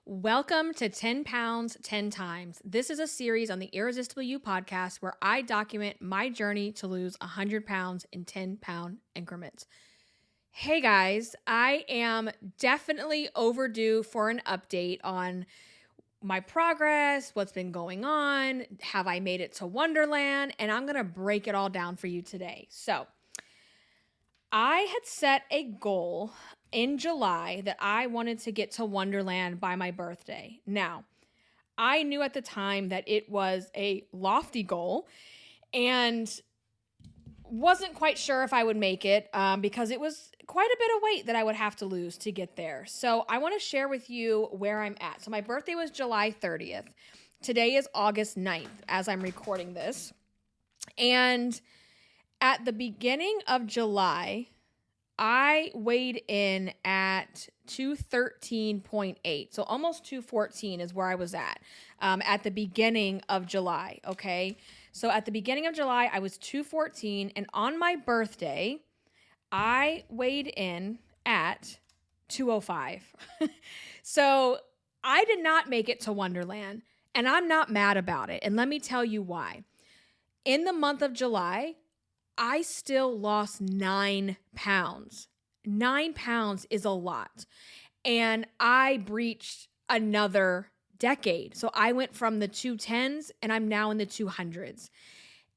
Welcome to 10 Pounds, 10 Times. This is a series on the Irresistible You podcast where I document my journey to lose 100 pounds in 10-pound increments. Hey guys, I am definitely overdue for an update on my progress, what's been going on, have I made it to Wonderland, and I'm going to break it all down for you today. So, I had set a goal in July that I wanted to get to Wonderland by my birthday. Now, I knew at the time that it was a lofty goal and wasn't quite sure if I would make it because it was quite a bit of weight that I would have to lose to get there. So I want to share with you where I'm at. So my birthday was July 30th. Today is August 9th as I'm recording this. And at the beginning of July, I weighed in at 213.8. So almost 214 is where I was at the beginning of July, okay? So at the beginning of July, I was 214. And on my birthday, I weighed in at 205. So I did not make it to Wonderland, and I'm not mad about it. And let me tell you why. In the month of July, I still lost 9 pounds. 9 pounds is a lot. And I breached another decade. So I went from the 210s and I'm now in the 200s.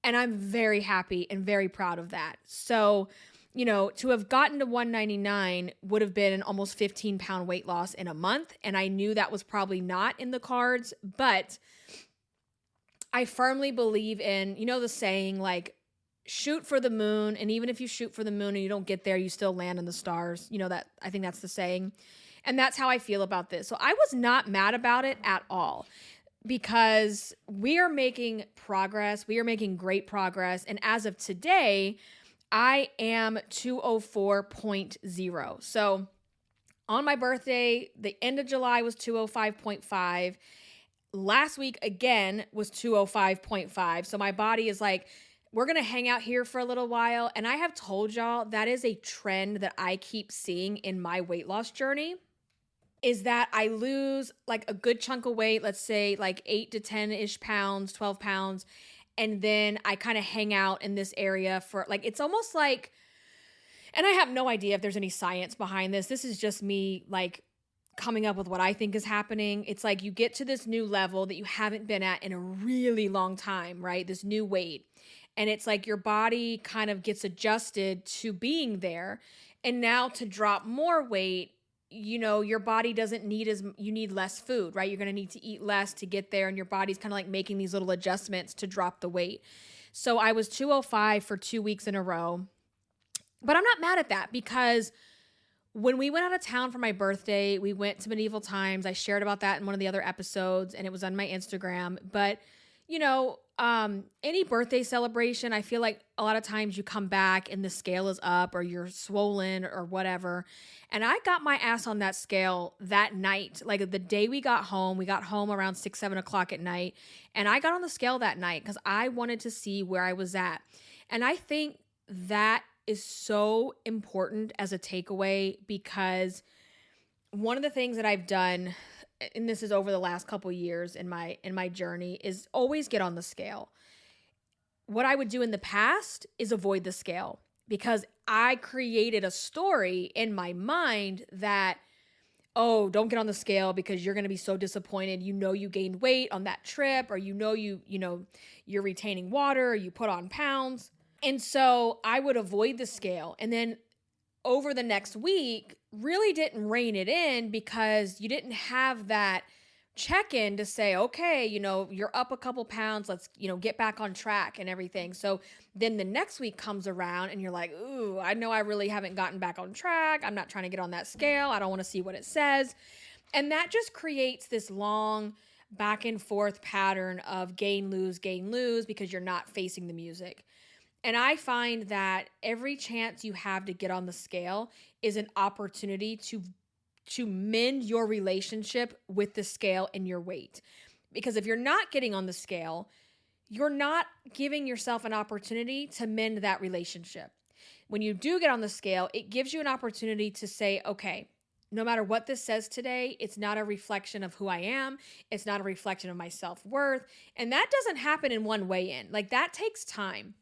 And I'm very happy and very proud of that. So, to have gotten to 199 would have been an almost 15-pound weight loss in a month. And I knew that was probably not in the cards. But I firmly believe in, the saying, like, shoot for the moon, and even if you shoot for the moon and you don't get there, you still land in the stars. That I think that's the saying. And that's how I feel about this. So I was not mad about it at all because we are making progress. We are making great progress. And as of today, I am 204.0. So on my birthday, the end of July was 205.5. Last week again was 205.5. So my body is like, we're going to hang out here for a little while. And I have told y'all that is a trend that I keep seeing in my weight loss journey is that I lose like a good chunk of weight, let's say like 8 to 10-ish pounds, 12 pounds. And then I kind of hang out in this area for like, it's almost like, and I have no idea if there's any science behind this. This is just me like coming up with what I think is happening. It's like you get to this new level that you haven't been at in a really long time, right? This new weight. And it's like your body kind of gets adjusted to being there. And now to drop more weight, your body doesn't need you need less food, right? You're going to need to eat less to get there. And your body's kind of like making these little adjustments to drop the weight. So I was 205 for 2 weeks in a row. But I'm not mad at that because when we went out of town for my birthday, we went to Medieval Times. I shared about that in one of the other episodes and it was on my Instagram. But any birthday celebration, I feel like a lot of times you come back and the scale is up or you're swollen or whatever. And I got my ass on that scale that night. Like the day we got home around 6, 7 o'clock at night. And I got on the scale that night because I wanted to see where I was at. And I think that is so important as a takeaway because one of the things that I've done, and this is over the last couple years in my journey, is always get on the scale. What I would do in the past is avoid the scale because I created a story in my mind that, oh, don't get on the scale because you're going to be so disappointed. You gained weight on that trip, or you're retaining water, or you put on pounds. And so I would avoid the scale. And then over the next week, really didn't rein it in because you didn't have that check-in to say, okay, you're up a couple pounds, let's, get back on track and everything. So then the next week comes around and you're like, ooh, I know I really haven't gotten back on track. I'm not trying to get on that scale. I don't want to see what it says. And that just creates this long back and forth pattern of gain, lose, because you're not facing the music. And I find that every chance you have to get on the scale is an opportunity to mend your relationship with the scale and your weight. Because if you're not getting on the scale, you're not giving yourself an opportunity to mend that relationship. When you do get on the scale, it gives you an opportunity to say, okay, no matter what this says today, it's not a reflection of who I am. It's not a reflection of my self-worth. And that doesn't happen in one weigh in. Like that takes time.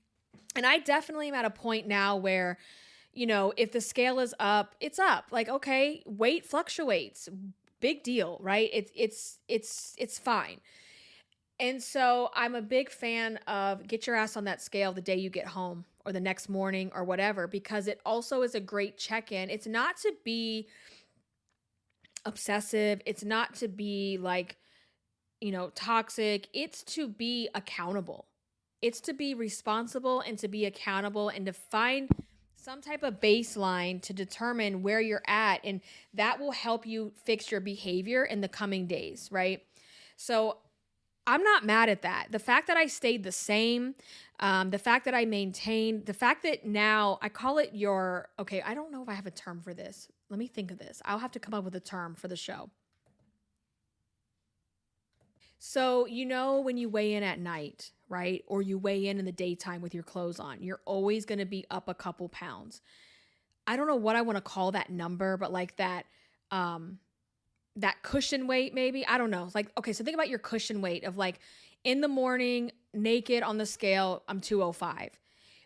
And I definitely am at a point now where, if the scale is up, it's up. Like, okay, weight fluctuates. Big deal, right? It's fine. And so I'm a big fan of get your ass on that scale the day you get home or the next morning or whatever, because it also is a great check-in. It's not to be obsessive. It's not to be like, toxic. It's to be accountable. It's to be responsible and to be accountable and to find some type of baseline to determine where you're at. And that will help you fix your behavior in the coming days, right? So I'm not mad at that. The fact that I stayed the same, the fact that I maintained, the fact that now I call it okay, I don't know if I have a term for this. Let me think of this. I'll have to come up with a term for the show. So, when you weigh in at night, right? Or you weigh in the daytime with your clothes on, you're always going to be up a couple pounds. I don't know what I want to call that number, but like that cushion weight, maybe. I don't know. Like, okay, so think about your cushion weight of like in the morning, naked on the scale, I'm 205.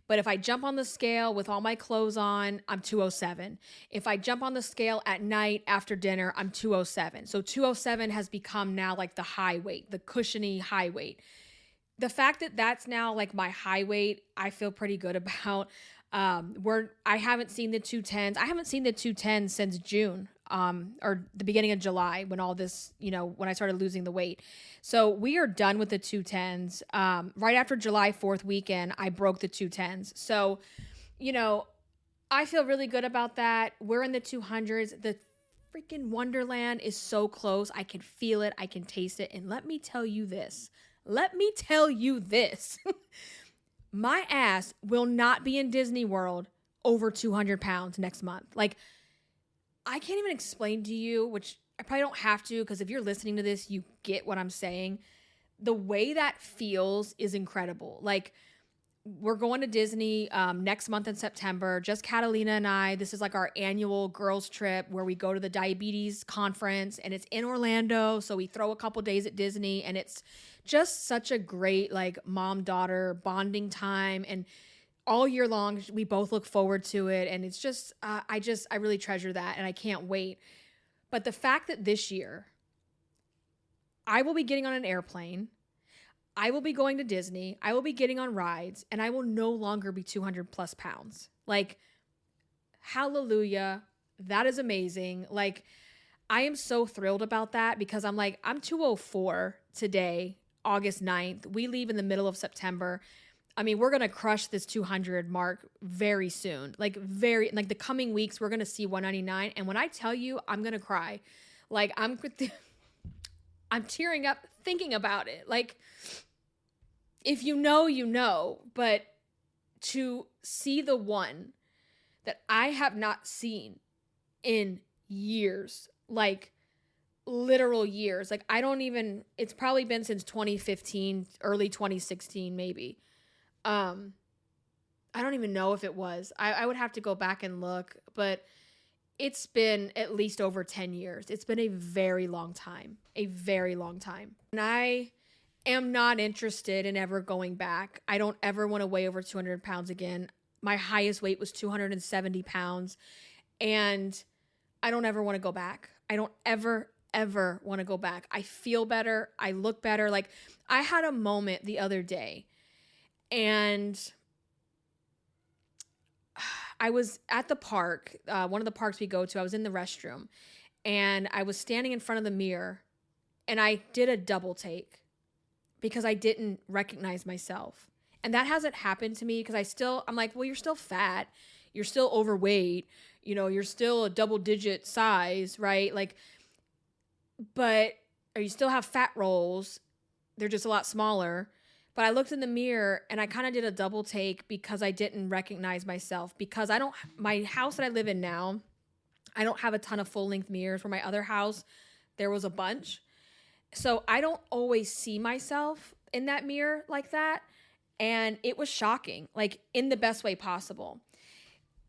But if I jump on the scale with all my clothes on, I'm 207. If I jump on the scale at night after dinner, I'm 207. So 207 has become now like the high weight, the cushiony high weight. The fact that that's now like my high weight, I feel pretty good about. I haven't seen the 210s. I haven't seen the 210s since June, or the beginning of July when all this, when I started losing the weight. So we are done with the 210s. Right after July 4th weekend, I broke the 210s. So, I feel really good about that. We're in the 200s. The freaking Wonderland is so close. I can feel it. I can taste it. And let me tell you this. My ass will not be in Disney World over 200 pounds next month. Like, I can't even explain to you, which I probably don't have to, because if you're listening to this, you get what I'm saying. The way that feels is incredible. Like, we're going to Disney next month in September, just Catalina and I. This is like our annual girls trip where we go to the diabetes conference, and it's in Orlando. So we throw a couple days at Disney, and it's just such a great like mom-daughter bonding time. And all year long, we both look forward to it. And it's just, I really treasure that, and I can't wait. But the fact that this year I will be getting on an airplane, I will be going to Disney, I will be getting on rides, and I will no longer be 200 plus pounds. Like, hallelujah. That is amazing. Like, I am so thrilled about that, because I'm 204 today, August 9th. We leave in the middle of September. I mean, we're going to crush this 200 mark very soon. Like the coming weeks, we're going to see 199. And when I tell you, I'm going to cry. Like, I'm tearing up thinking about it. Like, if you know, but to see the one that I have not seen in years, like literal years, like it's probably been since 2015, early 2016, maybe. I don't even know if it was. I would have to go back and look, but it's been at least over 10 years. It's been a very long time, And I am not interested in ever going back. I don't ever want to weigh over 200 pounds again. My highest weight was 270 pounds, and I don't ever want to go back. I don't ever want to go back. I feel better. I look better. Like, I had a moment the other day, and I was at the park, one of the parks we go to. I was in the restroom, and I was standing in front of the mirror, and I did a double take because I didn't recognize myself. And that hasn't happened to me, because I'm like, well, you're still fat. You're still overweight. You're still a double digit size, right? Like, but, or you still have fat rolls. They're just a lot smaller. But I looked in the mirror and I kind of did a double take because I didn't recognize myself, because my house that I live in now, I don't have a ton of full length mirrors. Where my other house, there was a bunch. So I don't always see myself in that mirror like that. And it was shocking, like in the best way possible.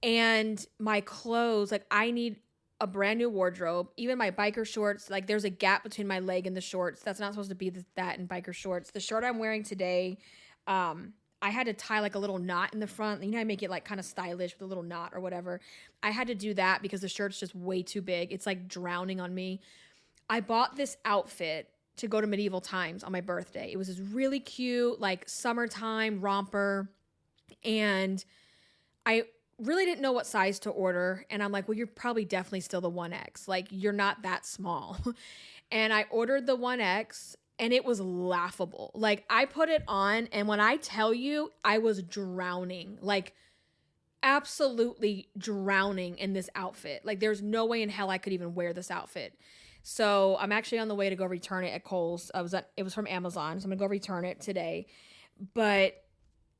And my clothes, like I need a brand new wardrobe. Even my biker shorts, like there's a gap between my leg and the shorts. That's not supposed to be that in biker shorts. The shirt I'm wearing today, I had to tie like a little knot in the front. You know, I make it like kind of stylish with a little knot or whatever. I had to do that because the shirt's just way too big. It's like drowning on me. I bought this outfit to go to medieval times on my birthday. It was this really cute, like summertime romper. And I really didn't know what size to order. And I'm like, well, you're probably definitely still the 1X. Like, you're not that small. And I ordered the 1X and it was laughable. Like, I put it on, and when I tell you, I was drowning. Like, absolutely drowning in this outfit. Like, there's no way in hell I could even wear this outfit. So I'm actually on the way to go return it at Kohl's. It was from Amazon, so I'm gonna go return it today. But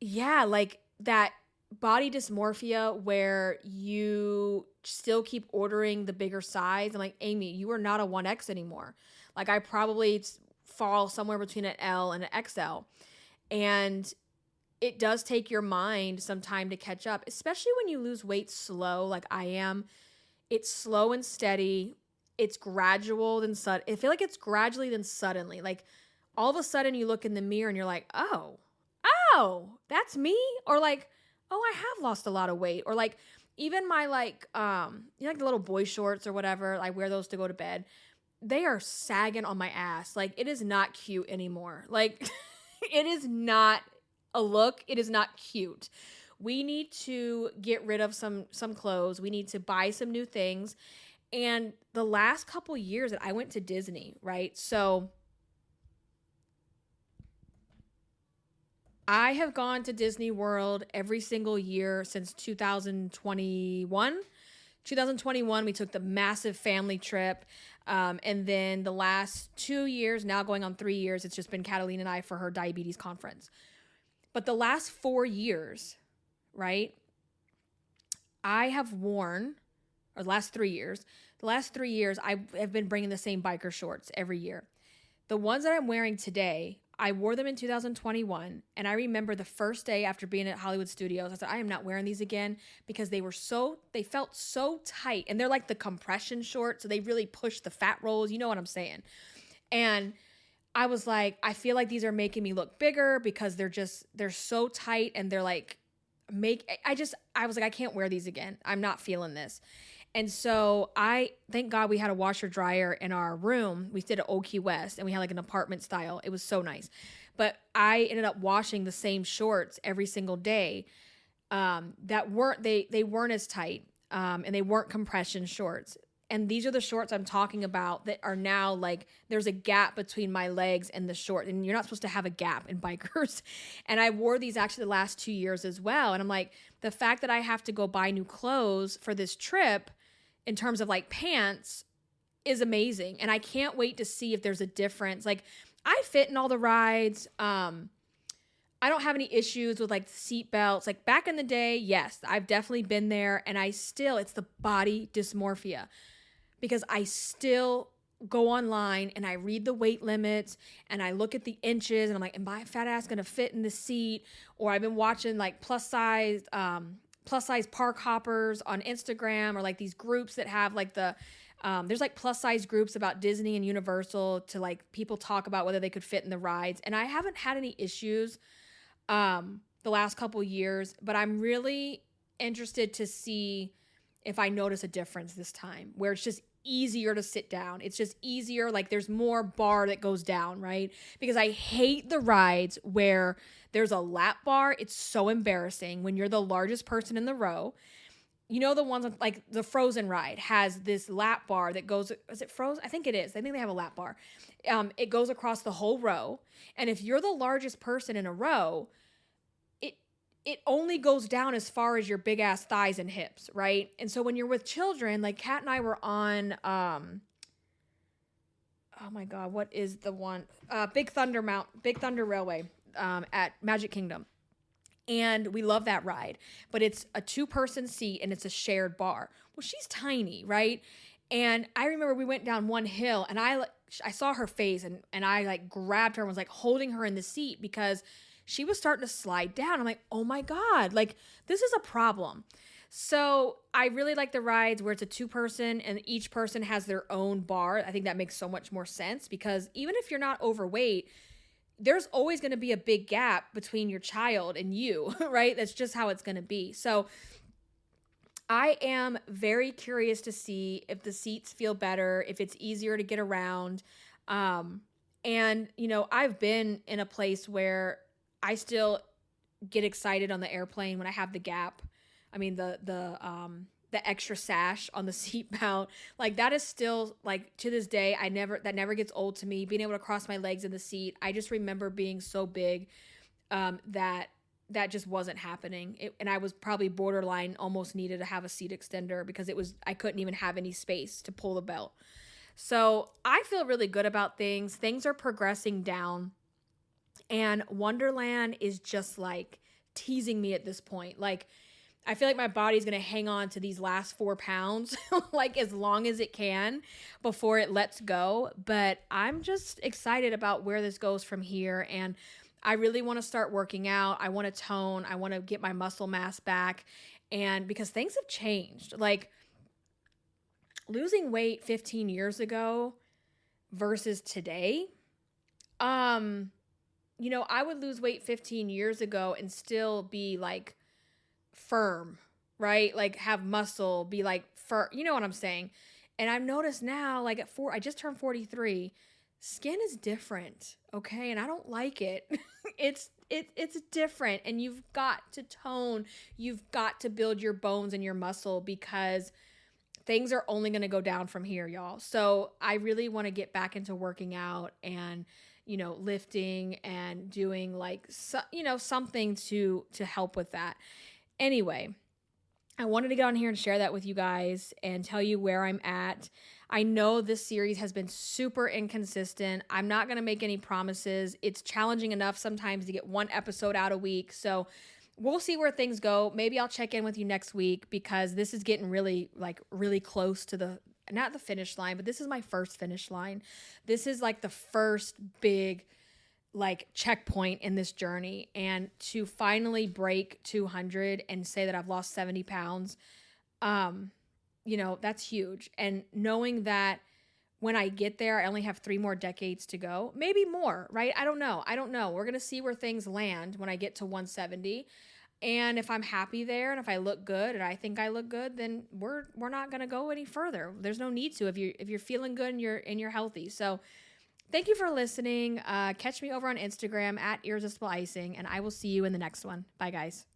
yeah, like that body dysmorphia where you still keep ordering the bigger size. I'm like, Amy, you are not a 1X anymore. Like, I probably fall somewhere between an L and an XL. And it does take your mind some time to catch up, especially when you lose weight slow like I am. It's slow and steady. It's gradual then sudden. I feel like it's gradually then suddenly. Like, all of a sudden you look in the mirror and you're like, oh, that's me? Or like, oh, I have lost a lot of weight. Or like, even my like, like the little boy shorts or whatever, I wear those to go to bed. They are sagging on my ass. Like, it is not cute anymore. Like, it is not a look. It is not cute. We need to get rid of some clothes. We need to buy some new things. And the last couple years that I went to Disney, right? So I have gone to Disney World every single year since 2021. 2021, we took the massive family trip. And then the last 2 years, now going on 3 years, it's just been Catalina and I for her diabetes conference. But the last 4 years, right, I have worn, or the last 3 years, I have been bringing the same biker shorts every year. The ones that I'm wearing today, I wore them in 2021, and I remember the first day after being at Hollywood Studios, I said, I am not wearing these again because they felt so tight, and they're like the compression shorts, so they really push the fat rolls, you know what I'm saying? And I was like, I feel like these are making me look bigger because they're so tight, and they're like, I was like, I can't wear these again. I'm not feeling this. And so thank God we had a washer dryer in our room. We stayed at Old Key West, and we had like an apartment style. It was so nice. But I ended up washing the same shorts every single day that weren't as tight, and they weren't compression shorts. And these are the shorts I'm talking about that are now like, there's a gap between my legs and the short. And you're not supposed to have a gap in bikers. And I wore these actually the last 2 years as well. And I'm like, the fact that I have to go buy new clothes for this trip in terms of like pants is amazing. And I can't wait to see if there's a difference. Like, I fit in all the rides. I don't have any issues with like seat belts. Like, back in the day, yes, I've definitely been there. And it's the body dysmorphia. Because I still go online and I read the weight limits and I look at the inches and I'm like, am my fat ass gonna fit in the seat? Or I've been watching like plus size park hoppers on Instagram, or like these groups that have like there's like plus size groups about Disney and Universal to like people talk about whether they could fit in the rides. And I haven't had any issues the last couple years, but I'm really interested to see if I notice a difference this time, where it's just easier to sit down. It's just easier. Like, there's more bar that goes down, right? Because I hate the rides where there's a lap bar. It's so embarrassing when you're the largest person in the row. You know, the ones like the Frozen ride has this lap bar that goes, is it Frozen? I think it is. I think they have a lap bar. It goes across the whole row. And if you're the largest person in a row, it only goes down as far as your big ass thighs and hips, right? And so when you're with children, like Kat and I were on, oh my God, what is the one? Big Thunder Railway at Magic Kingdom. And we love that ride, but it's a 2-person seat and it's a shared bar. Well, she's tiny, right? And I remember we went down one hill and I saw her face and I like grabbed her and was like holding her in the seat because she was starting to slide down. I'm like, oh my God, like, this is a problem. So I really like the rides where it's a two-person and each person has their own bar. I think that makes so much more sense because even if you're not overweight, there's always going to be a big gap between your child and you, right? That's just how it's going to be. So I am very curious to see if the seats feel better, if it's easier to get around. And, I've been in a place where I still get excited on the airplane when I have the gap. I mean, the extra sash on the seatbelt, like that is still like to this day, that never gets old to me. Being able to cross my legs in the seat, I just remember being so big that just wasn't happening. And I was probably borderline almost needed to have a seat extender because I couldn't even have any space to pull the belt. So I feel really good about things. Things are progressing down. And Wonderland is just like teasing me at this point. Like, I feel like my body's going to hang on to these last 4 pounds like as long as it can before it lets go. But I'm just excited about where this goes from here. And I really want to start working out. I want to tone. I want to get my muscle mass back. And because things have changed, like losing weight 15 years ago versus today, I would lose weight 15 years ago and still be like firm, right? Like have muscle, be like firm, you know what I'm saying? And I've noticed now, like I just turned 43, skin is different, okay? And I don't like it. It's different, and you've got to tone, you've got to build your bones and your muscle because things are only going to go down from here, y'all. So I really want to get back into working out and lifting and doing like something to help with that. Anyway, I wanted to get on here and share that with you guys and tell you where I'm at. I know this series has been super inconsistent. I'm not going to make any promises. It's challenging enough sometimes to get one episode out a week. So we'll see where things go. Maybe I'll check in with you next week because this is getting really close to not the finish line, but this is my first finish line. This is like the first big checkpoint in this journey, and to finally break 200 and say that I've lost 70 pounds, that's huge. And knowing that when I get there, I only have 3 more decades to go, maybe more, right? I don't know. We're going to see where things land when I get to 170. And if I'm happy there and if I look good and I think I look good, then we're not going to go any further. There's no need to if you're feeling good and you're healthy. So thank you for listening. Catch me over on Instagram at Irresistible Icing, and I will see you in the next one. Bye, guys.